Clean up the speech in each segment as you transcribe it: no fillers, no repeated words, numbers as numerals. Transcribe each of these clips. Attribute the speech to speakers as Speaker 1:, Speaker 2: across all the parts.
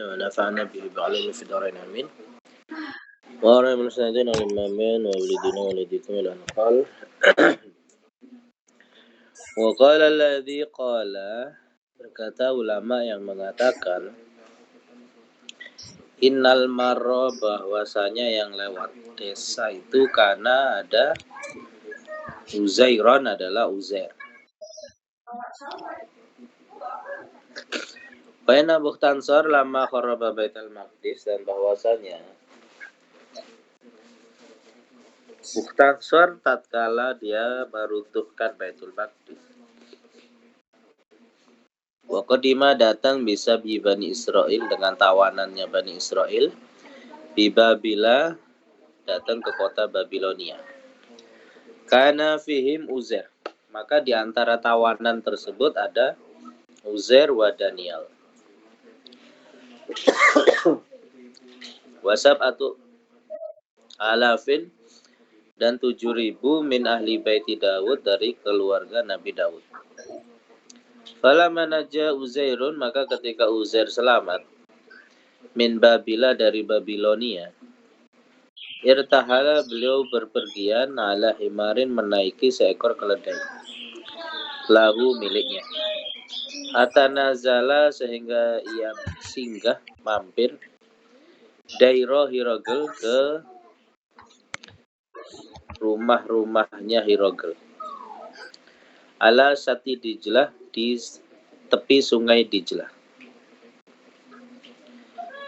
Speaker 1: ونفعنا به بعلم في دارين آمين وأرى من سنتين الإمامين وولدنا ولدكم إلى أن قال وقال الذي قال berkata ulama yang mengatakan innal marra bahwasanya yang lewat desa itu karena ada Uzairon adalah Uzair. Baina Bukhtansor lama kharaba Baitul Maqdis dan bahwasanya Bukhtansor tatkala dia meruntuhkan Baitul Maqdis. Wa qadima datang bisa bi Bani Israil dengan tawanannya Bani Israil. Bi Babila datang ke kota Babilonia. Kana fihim Uzair. Maka di antara tawanan tersebut ada Uzair wa Daniel. Wasab atau alafin dan 7.000 min ahli baiti Daud dari keluarga Nabi Daud. Falamma naja Uzairun maka ketika Uzair selamat min Babila dari Babilonia irtahala beliau berpergian ala himarin menaiki seekor keledai lahu miliknya. Atanazala sehingga ia singgah mampir dairo Hirogel ke rumah-rumahnya Hirogel. Ala sati Dijlah di tepi sungai Dijlah.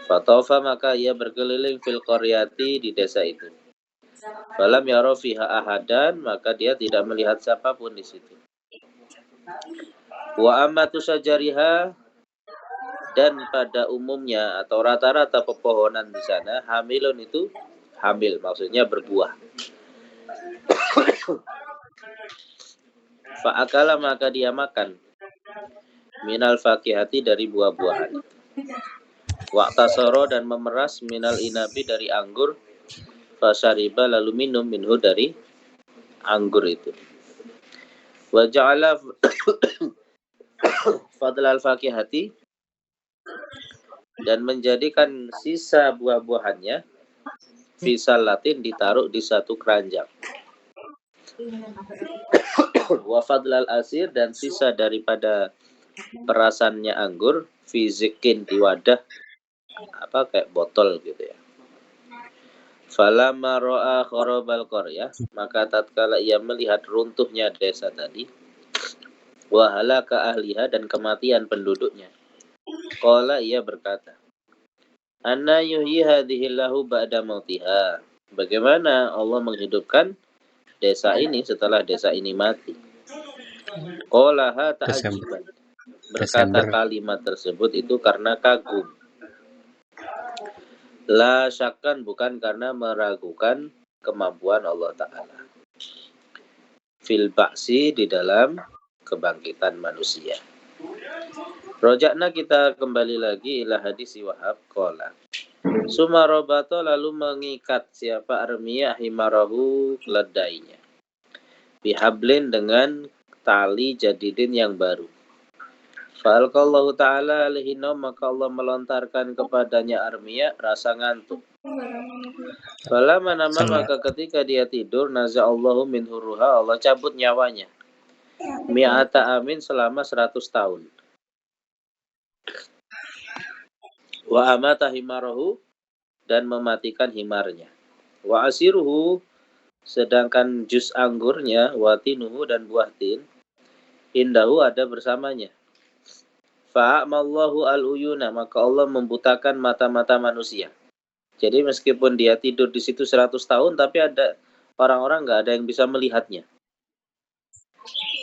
Speaker 1: Fatofa maka ia berkeliling fil qaryati di desa itu. Falam yara fiha ahadan maka dia tidak melihat siapapun di situ. Wa amatu sajariha dan pada umumnya atau rata-rata pepohonan di sana hamilun itu hamil maksudnya berbuah. Fa'akala maka dia makan minal fakihati dari buah-buahan. Wa'tasoro dan memeras minal inabi dari anggur. Fasyariba lalu minum minhu dari anggur itu. Wa ja'ala fadlal fakihati dan menjadikan sisa buah-buahannya fisal latin ditaruh di satu keranjang. Wa fadlal asir dan sisa daripada perasannya anggur fizikin di wadah kayak botol gitu ya. Falamma ra'a kharabal qaryah maka tatkala ia melihat runtuhnya desa tadi wa halaka ahliha dan kematian penduduknya. Qala ia berkata, anna yuhyi hadhillahu ba'da mautiha. Bagaimana Allah menghidupkan desa ini setelah desa ini mati? Qalaha ta'ajiban. Berkata kalimat tersebut itu karena kagum. La syakkan bukan karena meragukan kemampuan Allah Ta'ala. Fil ba'si di dalam kebangkitan manusia. Rojakna kita kembali lagi ila hadis Wahab qala. Sumarobato lalu mengikat siapa Armiyah himarahu keledainya. Bihablin dengan tali jadidin yang baru. Fa'alqallahu ta'ala alihino maka Allah melontarkan kepadanya Armiyah rasa ngantuk. Falamma nama maka ketika dia tidur naza'allahu min huruha Allah cabut nyawanya. Mi'ata amin selama 100 tahun. Wa amata himarahu dan mematikan himarnya. Wa asiruhu sedangkan jus anggurnya watinuhu dan buah tin indahu ada bersamanya. Fa'amallahu al-uyuna maka Allah membutakan mata-mata manusia. Jadi meskipun dia tidur di situ 100 tahun tapi ada orang-orang enggak ada yang bisa melihatnya.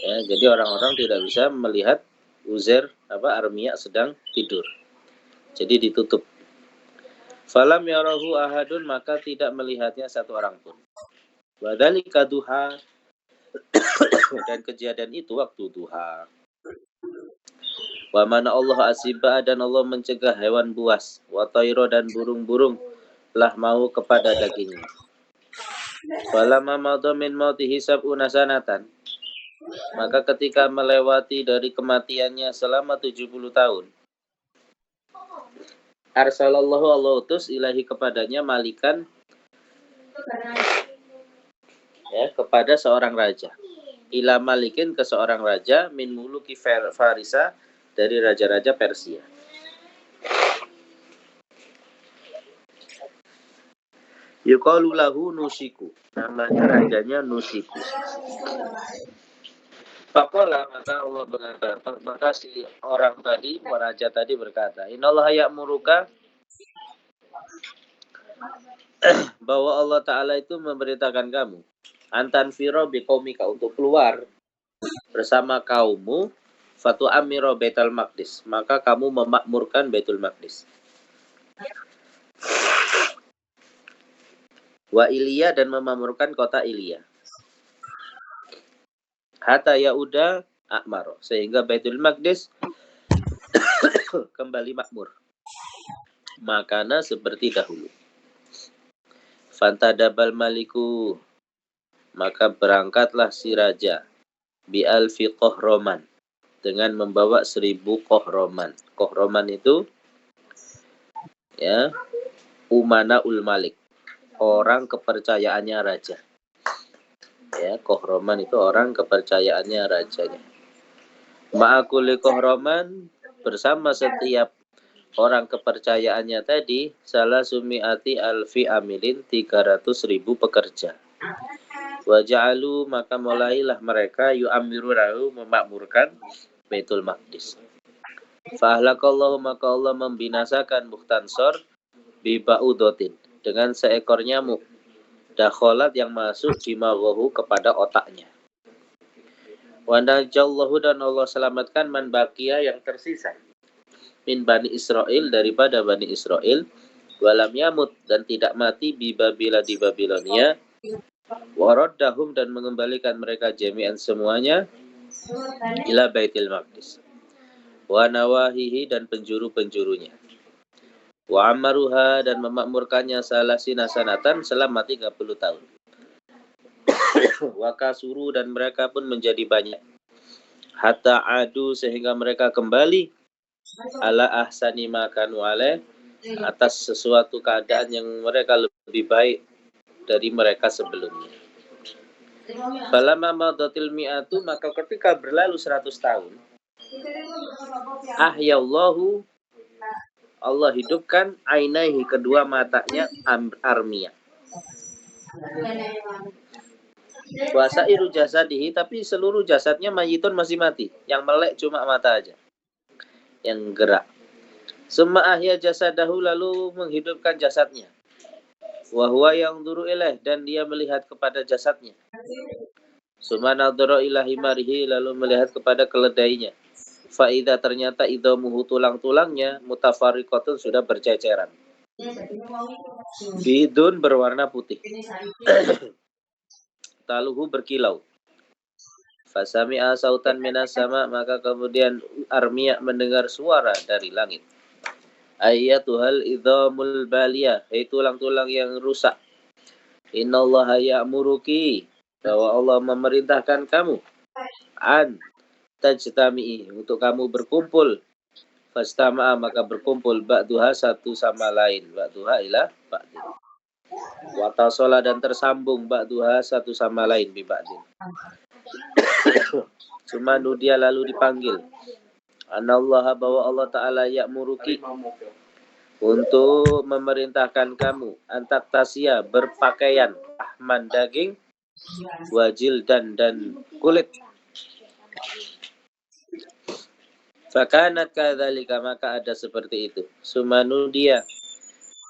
Speaker 1: Ya, jadi orang-orang tidak bisa melihat Uzair Armiyah sedang tidur. Jadi ditutup. Falam yarahu ahadun maka tidak melihatnya satu orang pun. Wadzalika duha dan kejadian itu waktu duha. Wa mana Allah asiba dan Allah mencegah hewan buas, wa tayro dan burung-burung lah mau kepada dagingnya. Falamma madha min mautihi sab'una sanatan maka ketika melewati dari kematiannya selama 70 tahun Arsalallahu, Allah utus ilahi kepadanya malikan, ya, kepada seorang raja. Ila malikin, ke seorang raja, min muluki Farisa, dari raja-raja Persia. Yuqalu lahu Nusiku, namanya rajanya Nusiku. Faqala, maka Allah berkata, maka si orang tadi, raja tadi berkata, Innallaha ya'muruka, bahwa Allah Ta'ala itu memberitakan kamu, antan firo biqaumika, untuk keluar bersama kaummu, fatu amiro Baitul Maqdis, maka kamu memakmurkan Baitul Maqdis. Wa Ilya, dan memakmurkan kota Ilya. Hatta yauda akmar, sehingga Baitul Maqdis kembali makmur. Makana seperti dahulu. Fantadabal maliku, maka berangkatlah si raja, bi'alfi qohroman, dengan membawa 1000 qohroman. Qohroman itu, ya, umana ul malik, orang kepercayaannya raja. Ya, qohroman itu orang kepercayaannya rajanya. Ma'akuli qohroman, bersama setiap orang kepercayaannya tadi, salah sumiati alfi amilin, 300.000 pekerja. Waja'alu, maka mulailah mereka yu'amirurahu, memakmurkan Baitul Maqdis. Fa'ahlakallahu, maka Allah membinasakan Mukhtansor biba'udotin, dengan seekor nyamuk, dakholat, yang masuk di maghahu, kepada otaknya. Wa najallahu, dan Allah selamatkan man baqiya, yang tersisa, min Bani Israel, daripada Bani Israel, walam yamut, dan tidak mati, bibabila, di Babilonia, waraddahum, dan mengembalikan mereka jami'an semuanya, ila Baitul Maqdis, wa nawahihi, dan penjuru-penjurunya, wa amaruha, dan memakmurkannya salasina sanatan, selama 30 tahun. Wa kasuru, dan mereka pun menjadi banyak, hatta adu, sehingga mereka kembali, ala ahsani makan wale, atas sesuatu keadaan yang mereka lebih baik dari mereka sebelumnya. Falamma madatil mi'atu, maka ketika berlalu 100 tahun, ahyallahu, Allah hidupkan, ainaihi, kedua matanya, Armia. Wasairu jasadihi, tapi seluruh jasadnya mayitun, masih mati. Yang melek cuma mata aja yang gerak. Summa ahya jasadahu, lalu menghidupkan jasadnya. Wa huwa yanzuru ilaih, dan dia melihat kepada jasadnya. Summa nadhara ila himarihi, lalu melihat kepada keledainya. Faida, ternyata idhamuhu, tulang-tulangnya, mutafariqatun, sudah berceceran. Bidun, berwarna putih. Taluhu, berkilau. Fasami'a sautan minas sama, maka kemudian Armia mendengar suara dari langit. Ayyatuhal idhamul baliyah, yaitu tulang-tulang yang rusak. Innallaha ya'muruki, bahwa Allah memerintahkan kamu, an tajtami'i, untuk kamu berkumpul. Fastama'a, maka berkumpul, ba'duha, satu sama lain, ba'duha ila ba'din. Watasola, dan tersambung, ba'duha, satu sama lain, bi ba'din. Cuma dia lalu dipanggil, anallaha, bahwa Allah Ta'ala ya'muruki, untuk memerintahkan kamu, antak tasya, berpakaian, ahman, daging, wajil, dan kulit. Fakanat kadzalika, maka ada seperti itu. Sumanu dia.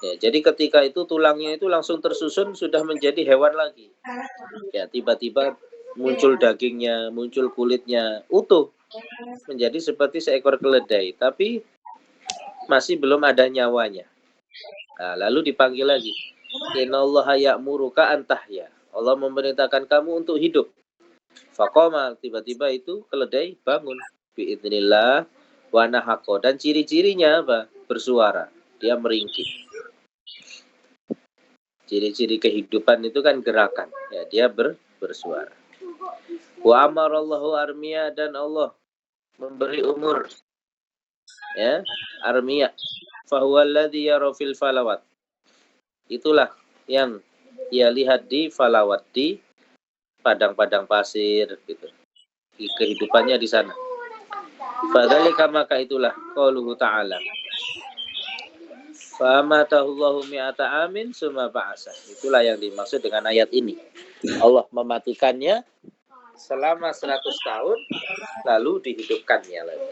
Speaker 1: Ya, jadi ketika itu tulangnya itu langsung tersusun, sudah menjadi hewan lagi. Ya, tiba-tiba muncul dagingnya, muncul kulitnya, utuh. Menjadi seperti seekor keledai, tapi masih belum ada nyawanya. Nah, lalu dipanggil lagi. Innallaha ya'muruka an tahya. Allah memerintahkan kamu untuk hidup. Faqama, tiba-tiba itu keledai bangun. Biidznillah wa nahaqo, dan ciri-cirinya apa? Bersuara, dia meringkik. Ciri-ciri kehidupan itu kan gerakan, ya, dia bersuara. Wa amarallahu Armia, dan Allah memberi umur, ya, Armia, Fahuwa alladhi yara fil falawat. Itulah yang ia lihat di falawat, di padang-padang pasir gitu. Kehidupannya di sana. Fadzalika, maka itulah qauluhu ta'ala. Famatahullahu mi'ata amin summa ba'asa. Itulah yang dimaksud dengan ayat ini. Allah mematikannya selama 100 tahun lalu dihidupkannya lagi.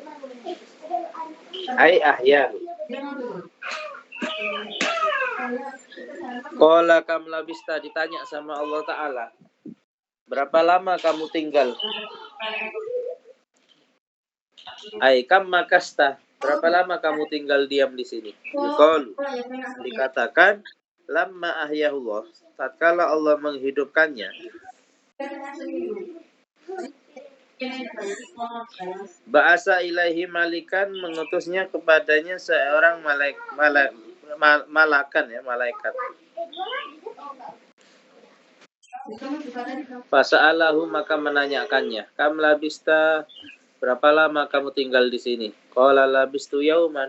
Speaker 1: Ai ahyahu. Qala kam labista, ditanya sama Allah Ta'ala, berapa lama kamu tinggal? Ai kam makasta, berapa lama kamu tinggal diam di sini? Yuqalu, dikatakan lamma ahyahullah, tatkala Allah menghidupkannya, ba'asa ilaihi malikan, mengutusnya kepadanya seorang malaikat. Fasa'alahu, maka menanyakannya, kam labista, berapa lama kamu tinggal di sini? Qala labistu yauman,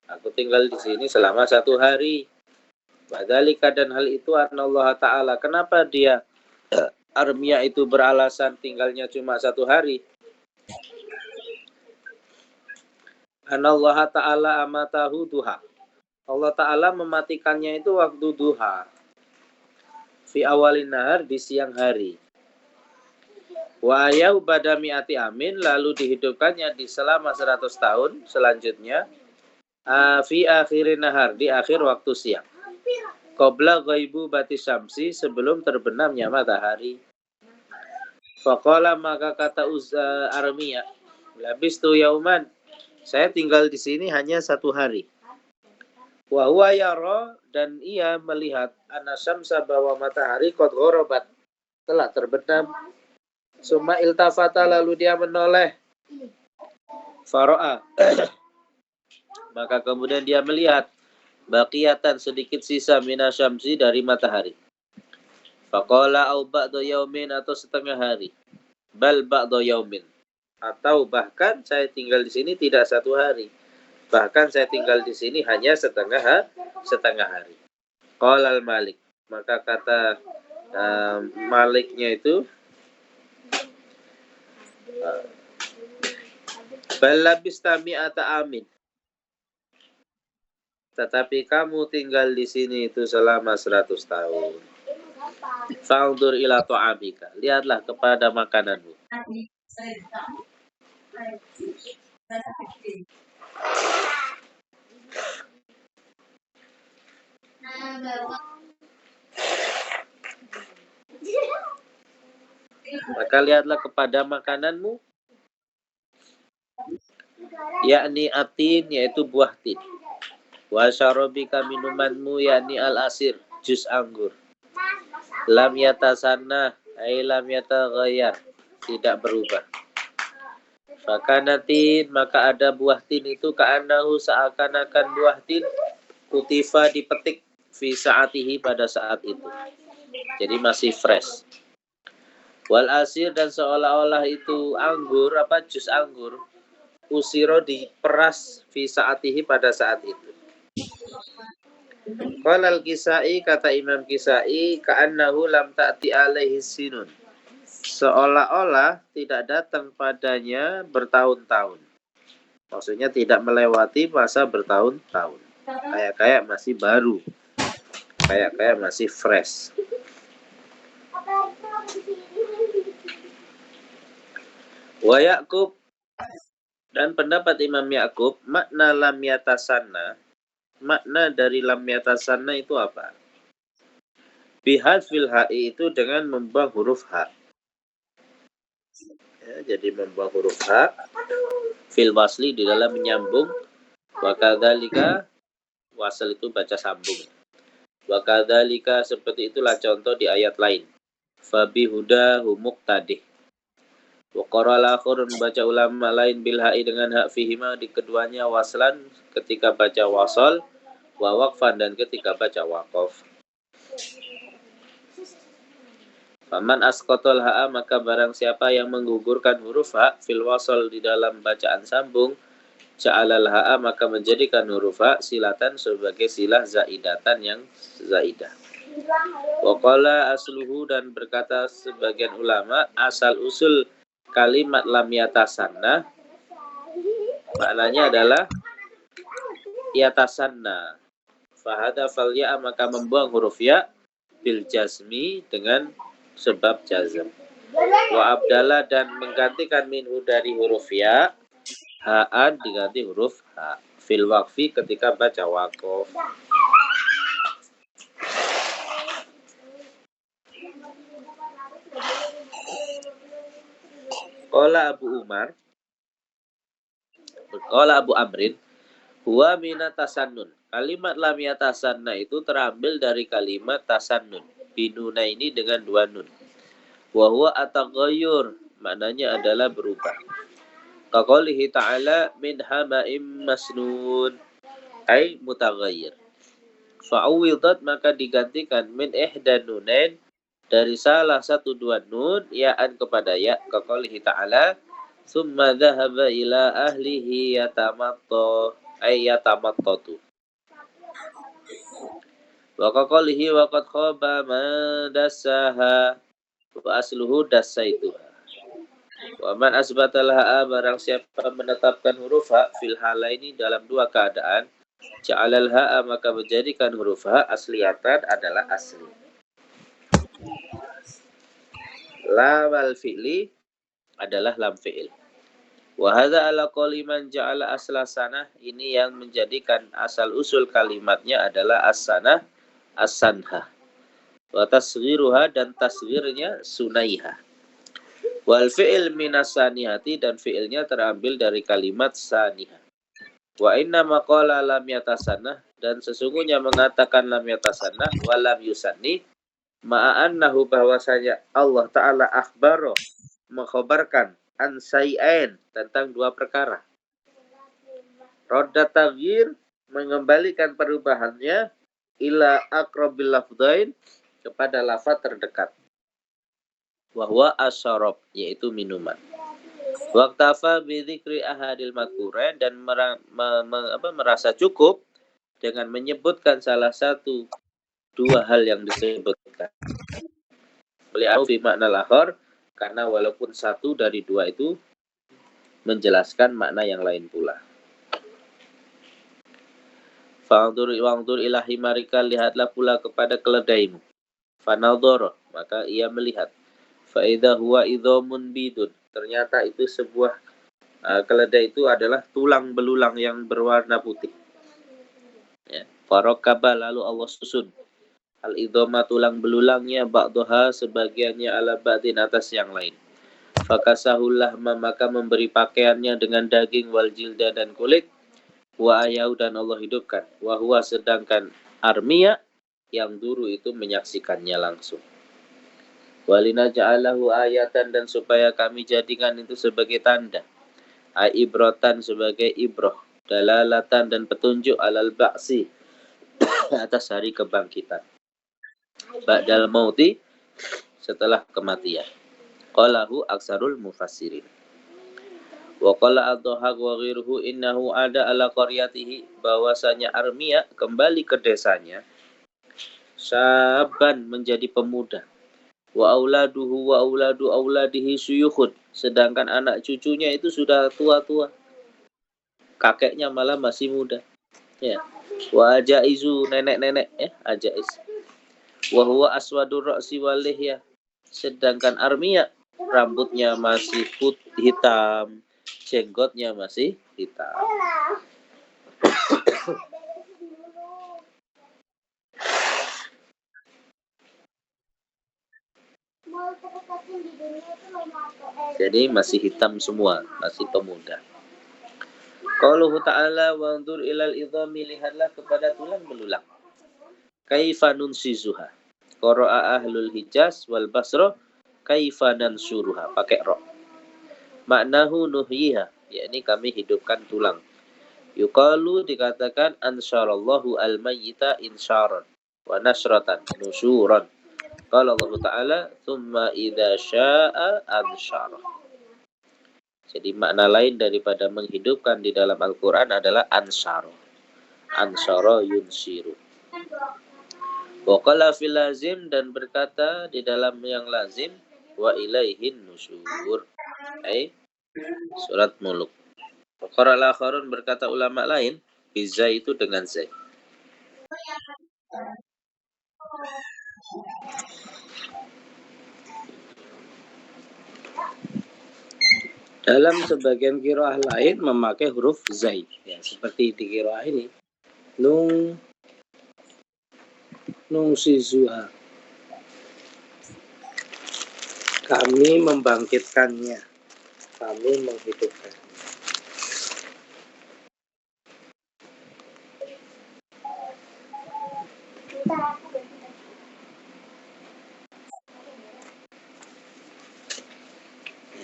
Speaker 1: aku tinggal di sini selama 1 hari. Wadzalika, dan hal itu Allah Ta'ala, kenapa dia Armia itu beralasan tinggalnya cuma 1 hari? Anallaha Ta'ala amatahu duha, Allah Ta'ala mematikannya itu waktu duha, fi awalin nahar, di siang hari. Wa ayau bada mi'ati amin, lalu dihidupkannya di selama 100 tahun selanjutnya, fi akhirin nahar, di akhir waktu siang. Qabla ghaibu bati syamsi, sebelum terbenamnya matahari. Faqala, maka kata Armia, labistu yauman, saya tinggal di sini hanya 1 hari. Wa huwa yara, dan ia melihat anna syamsa, bahwa matahari qad gharabat, telah terbenam. Summa iltafata, lalu dia menoleh. Fara'a, maka kemudian dia melihat baqiyatan, sedikit sisa, minasyamsi, dari matahari. Faqala au ba'da yaumin, atau setengah hari. Bal ba'da yaumin, atau bahkan saya tinggal di sini tidak 1 hari. Bahkan saya tinggal di sini hanya setengah hari. Qala al-Malik, maka kata Maliknya itu, bal labista mi'ata amin, tetapi kamu tinggal di sini itu selama 100 tahun. Fa'udur ila ta'amika, lihatlah kepada makananmu. Maka lihatlah kepada makananmu, yakni atin, yaitu buah tin. Wa syarabika, minumanmu, yakni al-asir, jus anggur. Lam yatasanna, ay lam yataghayyar, tidak berubah. Fakanatin, maka ada buah tin itu, ka'annahu, seakan-akan buah tin, kutifa, dipetik, fi sa'atihi, pada saat itu. Jadi masih fresh. Wal asir, dan seolah-olah itu anggur, jus anggur, usiro, diperas, fi sa'atihi, pada saat itu. Qala al-Kisai, kata Imam Kisai, ka'annahu lam ta'ti alaihi sinun, seolah-olah tidak datang padanya bertahun-tahun. Maksudnya tidak melewati masa bertahun-tahun. Kayak masih baru. Kayak masih fresh. Wa Ya'qub, dan pendapat Imam Ya'qub, makna lam yatasanna, makna dari lam yatasanna itu apa? Bihadfil ha'i, itu dengan membuang huruf ha. Ya, jadi membuang huruf ha fil wasli, di dalam menyambung. Wa kadzalika, wasal itu baca sambung. Wa kadzalika, seperti itulah contoh di ayat lain. Fabi huda humuk tadih. Wa qara'al akhir, membaca ulama lain bil ha'i, dengan hak fihima, di keduanya, waslan ketika baca wasal, wa waqfan, dan ketika baca waqaf. Faman asqatal ha'a, maka barang siapa yang menggugurkan huruf ha fil wasal, di dalam bacaan sambung, ja'alal ha'a maka menjadikan huruf ha silatan sebagai silah zaidatan yang zaidah. Wa qala asluhu dan berkata sebagian ulama asal usul kalimat lam yatasanna maknanya adalah yatasanna. Fahada fal ya maka membuang huruf ya bil jazmi dengan sebab jazm. Wa abdala dan menggantikan minhu dari huruf ya ha'an diganti huruf ha fil waqfi ketika baca waqaf. Qala Abu Amrin huwa minat tasannun. Kalimat lam yatasanna itu terambil dari kalimat tasannun. Binuna ini dengan dua nun. Wa huwa ataghayyur, maknanya adalah berubah. Kaqaulihi ta'ala min hama'im masnun ay mutaghayyir. Fa'uwidat maka digantikan min ihda nunain dari salah satu dua nun ya'an kepada ya. Kaqaulihi ta'ala summa dhahaba ila ahlihi yatamatta ay yatamattatu. Wa qaqalihi wa qad khaba man dassaha wa asluhu dassaituha. Wa man asbatal ha'a barang siapa menetapkan huruf ha fil halaini dalam dua keadaan ja'alal ha'a maka menjadikan huruf ha asliyatan adalah asli. Lam al fi'li adalah lam fi'il. Wa hadza ala qali man ja'ala asla sanah, ini yang menjadikan asal usul kalimatnya adalah as-sanah as-sanha. Wa tasghiruha dan tasghirnya sunaiha. Wal fi'il minas sanihati dan fi'ilnya terambil dari kalimat sanihah. Wa inna maqala lam yatasanah dan sesungguhnya mengatakan lam yatasanah wa lam yusanni ma'annahu bahwasanya Allah Ta'ala akhbaro mengkhabarkan an say'ain tentang dua perkara. Rodda taghyir mengembalikan perubahannya ila aqrabil lafdhain kepada lafaz terdekat. Wahwa asyarab yaitu minuman. Waqtafa bi dzikri ahadil madhkurain dan merasa cukup dengan menyebutkan salah satu dua hal yang disebutkan. Beliau fi makna lahor karena walaupun satu dari dua itu menjelaskan makna yang lain pula. Fa'andur ila himarika lihatlah pula kepada keledaimu. Fanadhara maka ia melihat. Fa'idha huwa idhamun bidun ternyata itu sebuah keledai itu adalah tulang belulang yang berwarna putih. Ya. Farakaba lalu Allah susun al-idhama tulang belulangnya ba'daha sebagiannya ala ba'din atas yang lain. Fakasahullah maka memberi pakaiannya dengan daging wal jilda dan kulit. Wa ayau dan Allah hidupkan. Wa huwa sedangkan armiya yang dulu itu menyaksikannya langsung. Walina ja'alahu ayatan dan supaya kami jadikan itu sebagai tanda. Ibrotan sebagai ibroh. Dalalatan dan petunjuk alal ba'si atas hari kebangkitan. Ba'dal mauti setelah kematian. Qalahu aksarul mufassirin. Wa qala ad-dhahak wa ghairuhu innahu ada ala qaryatihi bahwasanya Armia kembali ke desanya saban menjadi pemuda. Wa auladuhu wa auladu auladihi suyukhun sedangkan anak cucunya itu sudah tua-tua. Kakeknya malah masih muda. Ya. Wa ajaizu nenek-nenek ya, ajaiz. Wa huwa aswadur ra'si wal lihya sedangkan Armia rambutnya masih hitam, jenggotnya masih hitam. Jadi masih hitam semua, masih pemuda. Qauluhu ta'ala wanzur ilal idhami lihatlah kepada tulang belulang. Kaifa nunsizuha. Qara'a ahlul Hijaz wal Basra kaifa nansuruha pakai ra. Maknahu nuhyiha, yakni kami hidupkan tulang. Yuqalu dikatakan ansyarallahu al-mayyita insyaran wa nasratan nusyuran. Qala Allah Ta'ala thumma idza syaa ansyara. Jadi makna lain daripada menghidupkan di dalam Al-Quran adalah ansaro. Ansaro yunsiru. Waqala fil lazim, dan berkata di dalam yang lazim, wa ilaihin nusyur. Surat Muluk. Waqara al-akharun, berkata ulama lain, biza itu dengan zai. Dalam sebagian qiraah lain memakai huruf zai, ya, seperti di qiraah ini. Nung sizuha. Kami membangkitkannya. Kami menghidupkannya.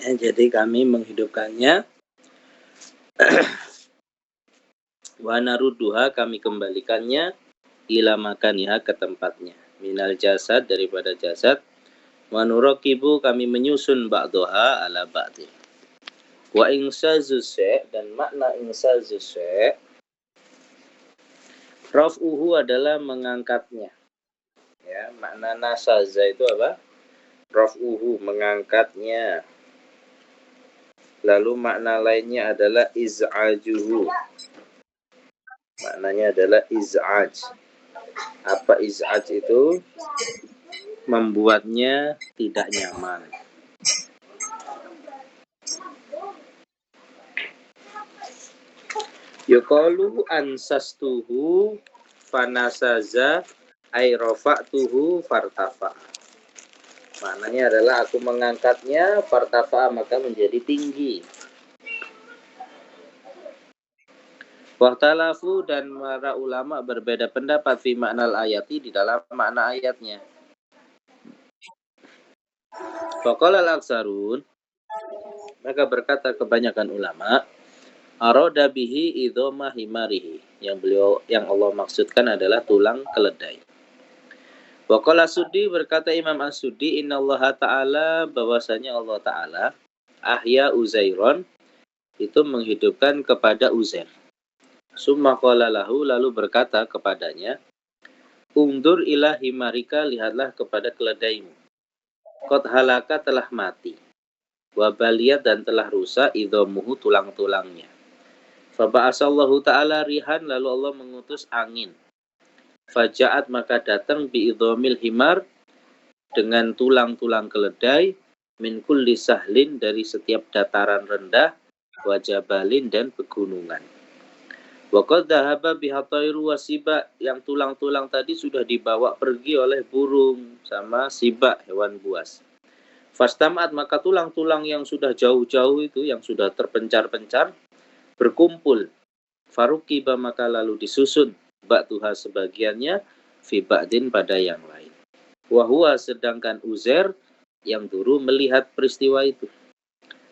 Speaker 1: Ya, jadi kami menghidupkannya. Wa narudduha, kami kembalikannya, ila makaniha, ke tempatnya. Minal jasad, daripada jasad. Wa nurakibu, kami menyusun ba'doha ala ba'di. Wa insazuse, dan makna insazuse, raf'uhu adalah mengangkatnya. Ya, makna nasaza itu apa? Raf'uhu, mengangkatnya. Lalu makna lainnya adalah iz'ajuhu. Maknanya adalah iz'aj. Apa iz'aj itu? Membuatnya tidak nyaman. Yuqalu ansastuhu fanasaza ay rafa'tuhu fartafa. Maknanya adalah aku mengangkatnya, fartafa, maka menjadi tinggi. Wahtalafu, dan para ulama berbeda pendapat fi maknal ayati, di dalam makna ayatnya. Faqala al-aksarun, maka berkata kebanyakan ulama, arada bihi idhoma himarihi, yang Allah maksudkan adalah tulang keledai. Waqala Suddi, berkata Imam As-Suddi, innallaha ta'ala, bahwasanya Allah ta'ala ahya Uzairon, itu menghidupkan kepada Uzair. Summa qala lahu, lalu berkata kepadanya, undur ila himarika, lihatlah kepada keledaimu. Qad halaka, telah mati. Wa baliyat, dan telah rusak, idhomuhu, tulang-tulangnya. Fa ba'asallahu ta'ala rihan, lalu Allah mengutus angin. Faja'at, maka datang biidhomil himar, dengan tulang-tulang keledai, min kulli sahlin, dari setiap dataran rendah, wajabalin, dan pegunungan. Wa qad dhahaba biha tayru wasiba, yang tulang-tulang tadi sudah dibawa pergi oleh burung sama sibak, hewan buas. Fastamat, maka tulang-tulang yang sudah jauh-jauh itu, yang sudah terpencar-pencar, berkumpul. Faruqiba, maka lalu disusun, ba'duha, sebagiannya, fi ba'din, pada yang lain. Wahua, sedangkan Uzair yang dulu melihat peristiwa itu.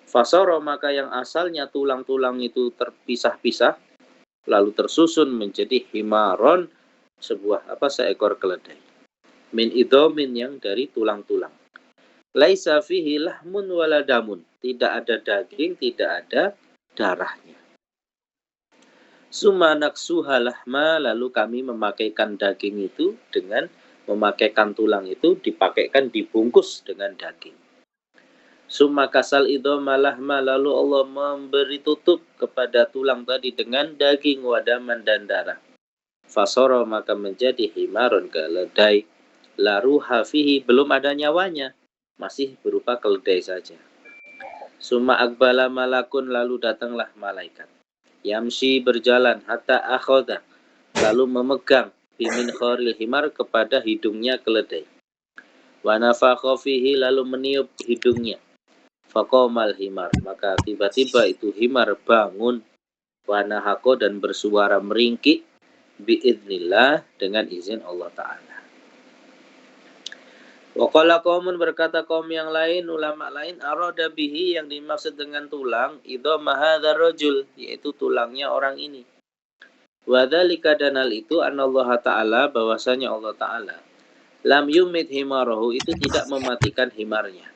Speaker 1: Fasoro, maka yang asalnya tulang-tulang itu terpisah-pisah, lalu tersusun menjadi himaron, seekor keledai. Min idhomin, yang dari tulang-tulang. Laisa fihi lahmun waladamun, tidak ada daging, tidak ada darahnya. Summa naksuha lahma, lalu kami memakaikan daging itu dengan memakaikan tulang itu, dipakaikan, dibungkus dengan daging. Summa kasal idhoma lahma, lalu Allah memberi tutup kepada tulang tadi dengan daging, wadaman, dan darah. Fasoro, maka menjadi himaron, keledai. La ruha fihi, belum ada nyawanya, masih berupa keledai saja. Summa akbala malakun, lalu datanglah malaikat. Yamsi, berjalan, hatta akhoda, lalu memegang, bimin khoril himar, kepada hidungnya keledai. Wa nafakha fihi, lalu meniup hidungnya. Faqomal himar, maka tiba-tiba itu himar bangun. Wa nahako, dan bersuara meringkik, biidnillah, dengan izin Allah Ta'ala. Waqala qaumun, berkata kaum yang lain, ulama lain, arada bihi, yang dimaksud dengan tulang, idhoma hadzal rajul, yaitu tulangnya orang ini. Wa dzalika, dan hal itu, anallaha ta'ala, bahwasanya Allah Ta'ala lam yumit himarahu, itu tidak mematikan himarnya.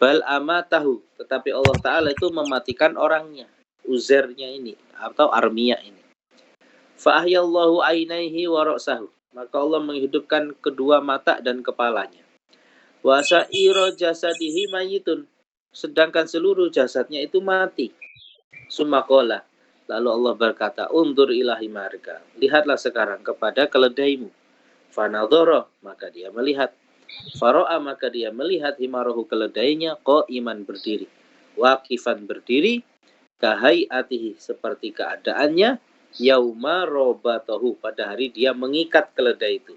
Speaker 1: Bal amatahu, tetapi Allah Ta'ala itu mematikan orangnya, Uzairnya ini atau Armiyah ini. Fa ahyallahu ainaihi wa ra'sahu, maka Allah menghidupkan kedua mata dan kepalanya. Wa sa'ira jasadihi mayitun, sedangkan seluruh jasadnya itu mati. Sumakola, lalu Allah berkata, undur ilahi marga, lihatlah sekarang kepada keledaimu. Fanadhara, maka dia melihat. Faro'a, maka dia melihat himarohu, keledainya, qa'iman, berdiri. Waqifan, berdiri. Kahai'atihi, seperti keadaannya. Yauma robatahu, pada hari dia mengikat keledai itu.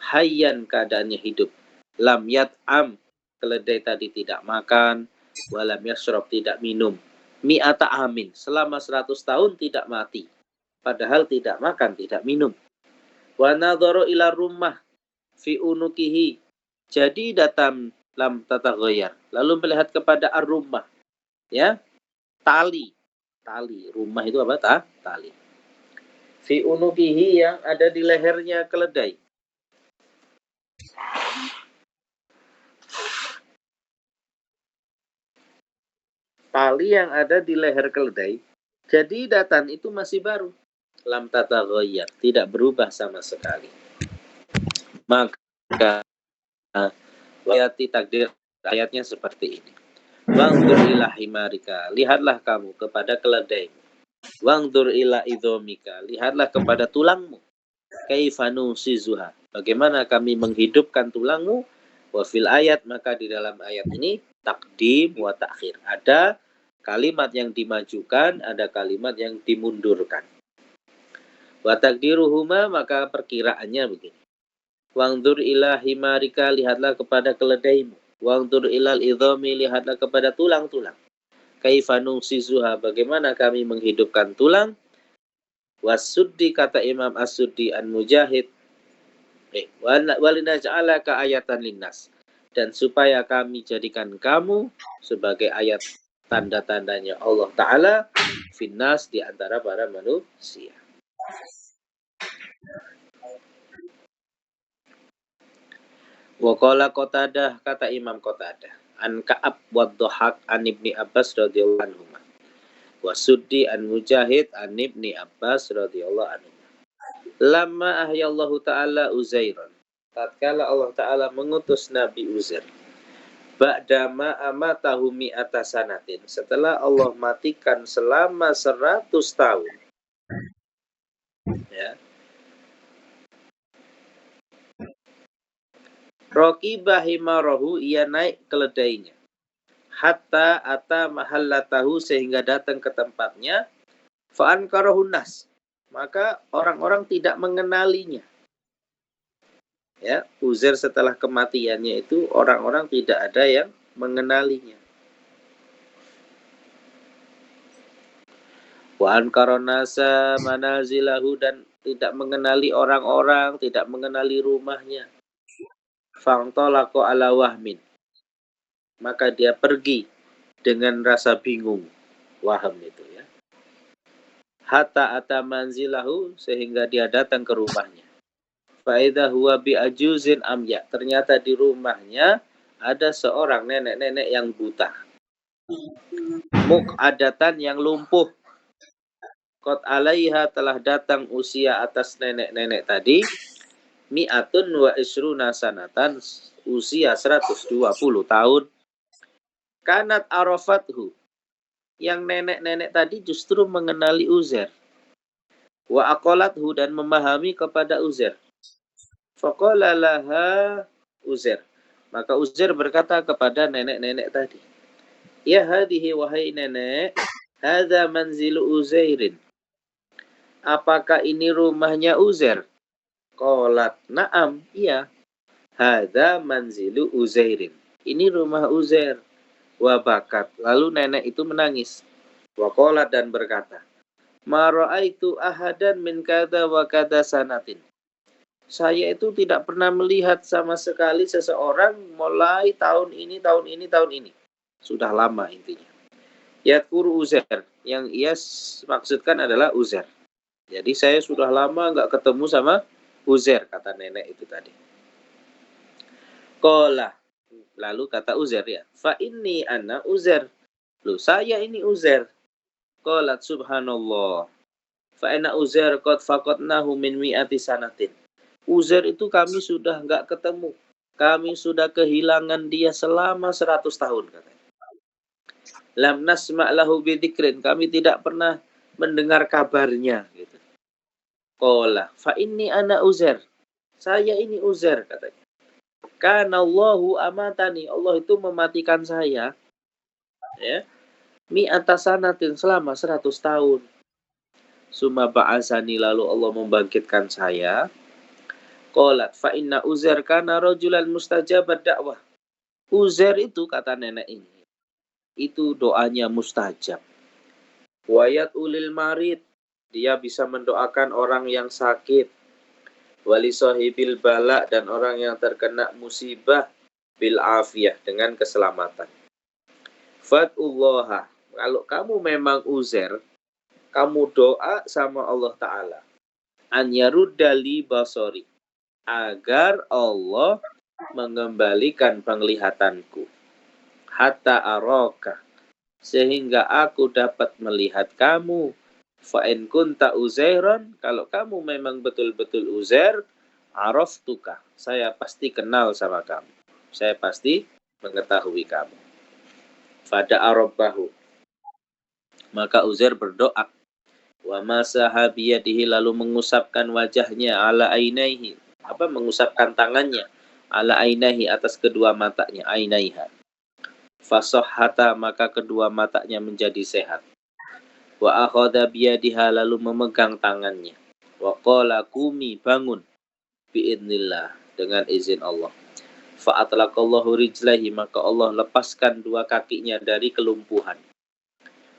Speaker 1: Hayyan, keadaannya hidup. Lam yat'am, keledai tadi tidak makan. Walam yashrab, tidak minum. Mi'ata amin, selama 100 tahun tidak mati. Padahal tidak makan, tidak minum. Wa nadhara ila rumah fi unukihi, jadi datang lam tataghayyar, lalu melihat kepada ar-rumah, ya, tali rumah itu apa? Tali fi unukihi, yang ada di lehernya keledai. Tali yang ada di leher keledai, jadi datan itu masih baru, lam tataghayyar, tidak berubah sama sekali. Maka ayati takdir, ayatnya seperti ini. Wangdur ila himarika, lihatlah kamu kepada keledaimu. Wangdur ila idhomika, lihatlah kepada tulangmu. Kaifanu sizuha, bagaimana kami menghidupkan tulangmu. Wafil ayat, maka di dalam ayat ini takdim wa takhir, ada kalimat yang dimajukan, ada kalimat yang dimundurkan. Wa takdiruhuma, maka perkiraannya begini. Wangdur ila himarika, lihatlah kepada keledaimu. Wangdur ilal idhomi, lihatlah kepada tulang-tulang. Kaifanu sizuha, bagaimana kami menghidupkan tulang. Wasuddi, kata Imam As-Suddi an Mujahid, walinaj'alaka ayatan linnas, dan supaya kami jadikan kamu sebagai ayat tanda-tandanya Allah Ta'ala finnas, di antara para manusia. Waqala Qatadah, kata Imam Qatadah, an Ka'ab wa Dhahak an Ibni Abbas radhiyallahu anhu, wa Suddi an Mujahid an Ibni Abbas radhiyallahu anhu. Lama ahyallahu ta'ala Uzairan, tatkala Allah Ta'ala mengutus Nabi Uzair, ba'dama amatahu mi'ata sanatin, setelah Allah matikan selama 100 tahun, ya. Raqibah himarahu, ia naik keledainya. Hatta ata mahallatahu, sehingga datang ke tempatnya. Fa'ankarahun nas, maka orang-orang tidak mengenalinya. Ya, Uzair setelah kematiannya itu orang-orang tidak ada yang mengenalinya. Wa ankaronasa manazilahu, dan tidak mengenali orang-orang, tidak mengenali rumahnya. Fangtolako ala wahmin, maka dia pergi dengan rasa bingung. Waham itu, ya. Hatta ata manzilahu, sehingga dia datang ke rumahnya. Faida huwa bi ajuzin amya, ternyata di rumahnya ada seorang nenek-nenek yang buta. Muqadatan, yang lumpuh. Qad alaiha, telah datang usia atas nenek-nenek tadi. Mi'atun wa isruna sanatan, usia 120 tahun. Kanat arafathu, yang nenek-nenek tadi justru mengenali Uzair. Wa aqalathu, dan memahami kepada Uzair. Faqala laha Uzair, maka Uzair berkata kepada nenek-nenek tadi, ya hadihi, wahai nenek, hadza manzilu Uzairin, apakah ini rumahnya Uzair? Qalat na'am, iya. Hadza manzilu Uzairin, ini rumah Uzair. Wa bakat, lalu nenek itu menangis. Wa qalat, dan berkata, ma ra'aitu ahadan min kada wa kada sanatin, saya itu tidak pernah melihat sama sekali seseorang mulai tahun ini. Sudah lama intinya. Yadkuru Uzair, yang ia maksudkan adalah Uzair. Jadi saya sudah lama nggak ketemu sama Uzair, kata nenek itu tadi. Qala, Lalu kata Uzair ya, fa inni ana Uzair. Loh, saya ini Uzair. Qalat subhanallah. Fa inna Uzair qad faqadnahu min mi'ati sanatin. Uzair itu kami sudah enggak ketemu. Kami sudah kehilangan dia selama 100 tahun katanya. Lam nasma' lahu bidzikrin. Kami tidak pernah mendengar kabarnya gitu. Qala fa inni ana Uzair. Saya ini Uzair katanya. Kana Allahu amatani. Allah itu mematikan saya ya. Mi'ata sanatin selama 100 tahun. Summa ba'asani lalu Allah membangkitkan saya. Qalat fa inna Uzair kana rajulan mustajabat dakwah. Uzair itu kata nenek ini, itu doanya mustajab. Wayat ulil marid, dia bisa mendoakan orang yang sakit. Wali sahibil bala, dan orang yang terkena musibah bil afiyah, dengan keselamatan. Fat'ullaha, kalau kamu memang Uzair, kamu doa sama Allah Ta'ala. An yaruddali basori, agar Allah mengembalikan penglihatanku. Hatta araka, sehingga aku dapat melihat kamu. Fa'in kunta Uzairan, kalau kamu memang betul-betul Uzair, araftuka, saya pasti kenal sama kamu. Saya pasti mengetahui kamu. Fada arabbahu, maka Uzair berdoa. Wa masaha biyadihi, lalu mengusapkan wajahnya ala ainaihi, mengusapkan tangannya ala ainaihi, atas kedua matanya, ainaiha. Fasohhata, maka kedua matanya menjadi sehat. Wa akhadha biyadiha, lalu memegang tangannya. Wa qala qumi, bangun, biidnillah, dengan izin Allah. Fa'atlaqallahu rijlaihi, maka Allah lepaskan dua kakinya dari kelumpuhan.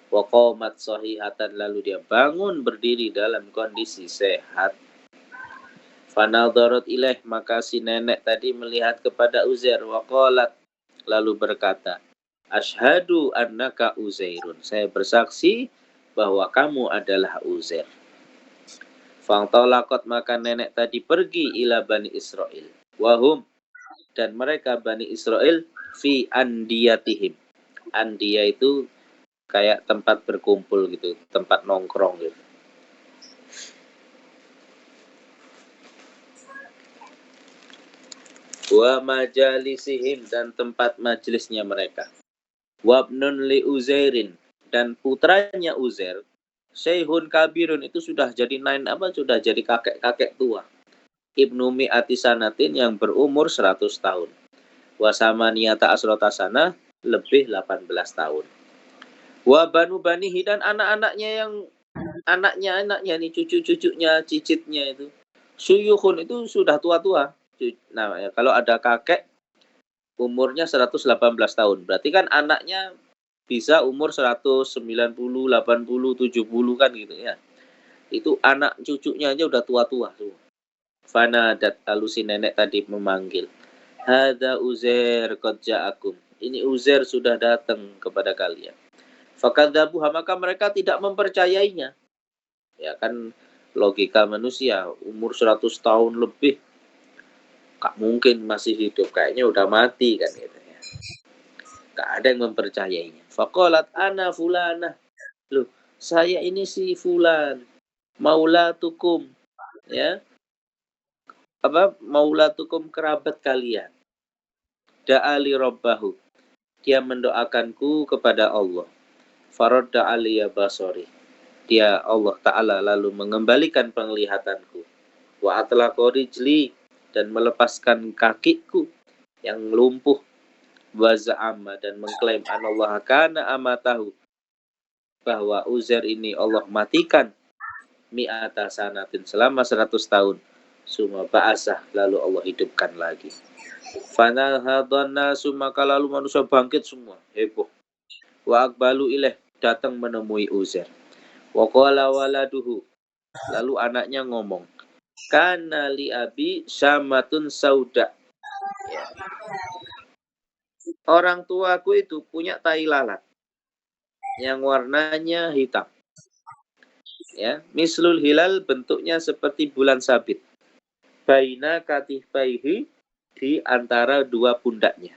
Speaker 1: Wa qamat sahihatan, lalu dia bangun berdiri dalam kondisi sehat. Fanadharat ilaih, maka si nenek tadi melihat kepada Uzair. Wa qalat, lalu berkata, Ashhadu annaka Uzairun, saya bersaksi bahwa kamu adalah Uzair. Fangtalaqat, maka nenek tadi pergi ila Bani Israel. Wahum, dan mereka Bani Israel fi andiyatihim. Andiya itu kayak tempat berkumpul gitu, tempat nongkrong gitu. Wa majalisihim, dan tempat majelisnya mereka. Wabnun li Uzairin, dan putranya Uzair, Syekhun kabirun, itu sudah jadi sudah jadi kakek-kakek tua. Ibnu mi'ati sanatin, yang berumur 100 tahun. Wasamaniyata asrota sana, lebih 18 tahun. Wa banu banihi, dan anak-anaknya yang anaknya nih, cucu-cucunya, cicitnya itu. Suyukhun, itu sudah tua-tua. Nah, kalau ada kakek umurnya 118 tahun. Berarti kan anaknya bisa umur 190, 80, 70 kan gitu ya. Itu anak cucunya aja udah tua-tua tuh. Fanadat, alusi nenek tadi memanggil. Hadza Uzair qad ja'akum. Ini Uzair sudah datang kepada kalian. Fakadzabuha, maka mereka tidak mempercayainya. Ya kan logika manusia, umur 100 tahun lebih gak mungkin masih hidup, kayaknya udah mati kan gitu ya. Gak ada yang mempercayainya. Faqalat ana fulana, loh saya ini si fulan, maulatukum, ya, maulatukum, kerabat kalian. Da'ali rabbahu, dia mendoakanku kepada Allah. Faradda aliyya basori, dia Allah Ta'ala lalu mengembalikan penglihatanku. Wa atlaqa rijli, dan melepaskan kakiku yang lumpuh. Wa za'ama, dan mengklaim anallaha kana amatahu, bahwa Uzair ini Allah matikan mi'ata sanatin, selama 100 tahun. Summa ba'asah, lalu Allah hidupkan lagi. Fanahadhan nasu, maka lalu manusia bangkit semua, heboh. Wa aqbalu ilaih, datang menemui Uzair. Wa qala waladuhu, lalu anaknya ngomong, kana li abi syamatun sauda, ya. Orang tuaku itu punya tai lalat yang warnanya hitam, ya. Mislul hilal, bentuknya seperti bulan sabit. Baina katifaihi, di antara dua pundaknya.